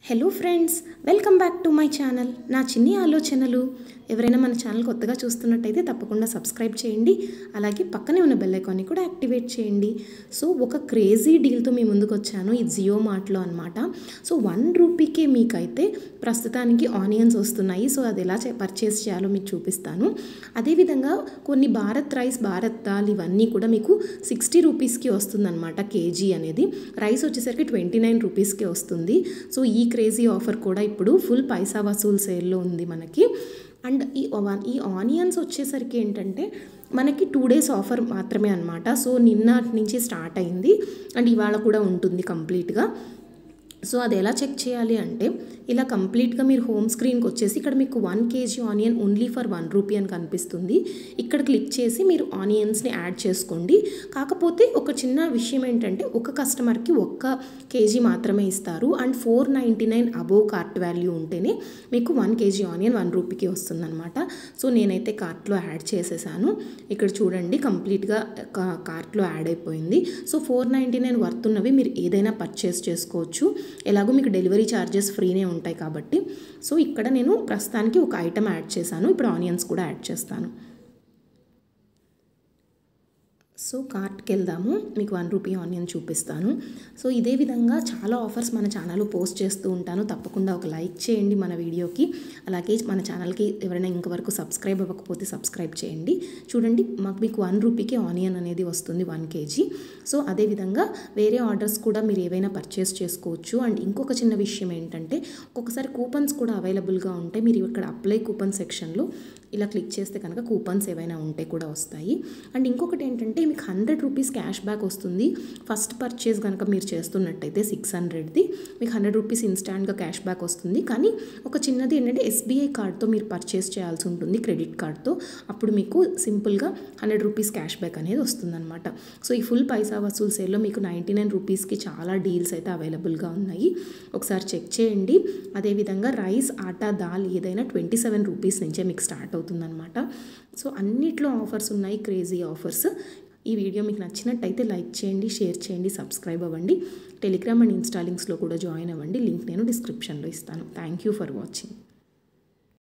Hello friends, welcome back to my channel. నా చిన్ని ఆలోచనలు. ఎవరైనా మన ఛానల్ కొత్తగా చూస్తున్నట్టయితే తప్పకుండా సబ్స్క్రైబ్ చేయండి. అలాగే పక్కనే ఉన్న బెల్ ఐకాన్ని కూడా యాక్టివేట్ చేయండి. సో ఒక క్రేజీ డీల్తో మీ ముందుకు వచ్చాను. ఇది జియో మార్ట్లో అనమాట. సో 1 రూపీకే మీకైతే ప్రస్తుతానికి ఆనియన్స్ వస్తున్నాయి. సో అది ఎలా పర్చేస్ చేయాలో మీకు చూపిస్తాను. అదేవిధంగా కొన్ని భారత్ రైస్, భారత్ దాల్ ఇవన్నీ కూడా మీకు 60 రూపీస్కి వస్తుందన్నమాట. కేజీ అనేది రైస్ వచ్చేసరికి 29 రూపీస్కి వస్తుంది. సో ఈ క్రేజీ ఆఫర్ కూడా ఇప్పుడు ఫుల్ పైసా వసూల్ సేల్లో ఉంది మనకి. అండ్ ఈ ఆనియన్స్ వచ్చేసరికి ఏంటంటే మనకి 2 డేస్ ఆఫర్ మాత్రమే అనమాట. సో నిన్నటి నుంచి స్టార్ట్ అయింది అండ్ ఇవాళ కూడా ఉంటుంది కంప్లీట్గా. సో అది ఎలా చెక్ చేయాలి అంటే ఇలా కంప్లీట్గా మీరు హోమ్ స్క్రీన్కి వచ్చేసి ఇక్కడ మీకు 1 KG onion only for 1 rupee అని కనిపిస్తుంది. ఇక్కడ క్లిక్ చేసి మీరు ఆనియన్స్ని యాడ్ చేసుకోండి. కాకపోతే ఒక చిన్న విషయం ఏంటంటే ఒక కస్టమర్కి 1 కేజీ మాత్రమే ఇస్తారు అండ్ 499 అబోవ్ కార్ట్ వాల్యూ ఉంటేనే మీకు 1 కేజీ ఆనియన్ 1 రూపీకి వస్తుందన్నమాట. సో నేనైతే కార్ట్లో యాడ్ చేసేసాను. ఇక్కడ చూడండి కంప్లీట్గా కార్ట్లో యాడ్ అయిపోయింది. సో 499 వర్త్ ఉన్నవి మీరు ఏదైనా పర్చేస్ చేసుకోవచ్చు. ఎలాగో మీకు డెలివరీ ఛార్జెస్ ఫ్రీనే ఉంటాయి కాబట్టి. సో ఇక్కడ నేను ప్రస్తుతానికి ఒక ఐటమ్ యాడ్ చేశాను. ఇప్పుడు ఆనియన్స్ కూడా యాడ్ చేస్తాను. సో కార్ట్కి వెళ్దాము. మీకు 1 రూపీ ఆనియన్ చూపిస్తాను. సో ఇదే విధంగా చాలా ఆఫర్స్ మన ఛానల్లో పోస్ట్ చేస్తూ ఉంటాను. తప్పకుండా ఒక లైక్ చేయండి మన వీడియోకి. అలాగే మన ఛానల్కి ఎవరైనా ఇంతవరకు సబ్స్క్రైబ్ అవ్వకపోతే సబ్స్క్రైబ్ చేయండి. చూడండి మీకు 1 రూపీకి ఆనియన్ అనేది వస్తుంది 1 కేజీ. సో అదేవిధంగా వేరే ఆర్డర్స్ కూడా మీరు ఏవైనా పర్చేస్ చేసుకోవచ్చు. అండ్ ఇంకొక చిన్న విషయం ఏంటంటే ఒక్కొక్కసారి కూపన్స్ కూడా అవైలబుల్గా ఉంటాయి. మీరు ఇక్కడ అప్లై కూపన్ సెక్షన్లో ఇలా క్లిక్ చేస్తే కనుక కూపన్స్ ఏవైనా ఉంటే కూడా వస్తాయి. అండ్ ఇంకొకటి ఏంటంటే మీకు 100 రూపీస్ క్యాష్ బ్యాక్ వస్తుంది. ఫస్ట్ పర్చేస్ కనుక మీరు చేస్తున్నట్టయితే 600ది మీకు 100 రూపీస్ ఇన్స్టాంట్గా క్యాష్ బ్యాక్ వస్తుంది. కానీ ఒక చిన్నది ఏంటంటే ఎస్బీఐ కార్డ్తో మీరు పర్చేస్ చేయాల్సి ఉంటుంది, క్రెడిట్ కార్డ్తో. అప్పుడు మీకు సింపుల్గా 100 రూపీస్ క్యాష్ బ్యాక్ అనేది వస్తుందన్నమాట. సో ఈ ఫుల్ పైసా వసూల్ సేల్లో మీకు 99 రూపీస్కి చాలా డీల్స్ అయితే అవైలబుల్గా ఉన్నాయి. ఒకసారి చెక్ చేయండి. అదేవిధంగా రైస్, ఆటా, దాల్ ఏదైనా 27 రూపీస్ నుంచే మీకు స్టార్ట్ అవుతుందన్నమాట. సో అన్నిట్లో ఆఫర్స్ ఉన్నాయి, క్రేజీ ఆఫర్స్. ఈ వీడియో మీకు నచ్చినట్టయితే లైక్ చేయండి, షేర్ చేయండి, సబ్స్క్రైబ్ అవ్వండి. టెలిగ్రామ్ అండ్ ఇన్స్టా లింక్స్లో కూడా జాయిన్ అవ్వండి. లింక్ నేను డిస్క్రిప్షన్లో ఇస్తాను. Thank you for watching.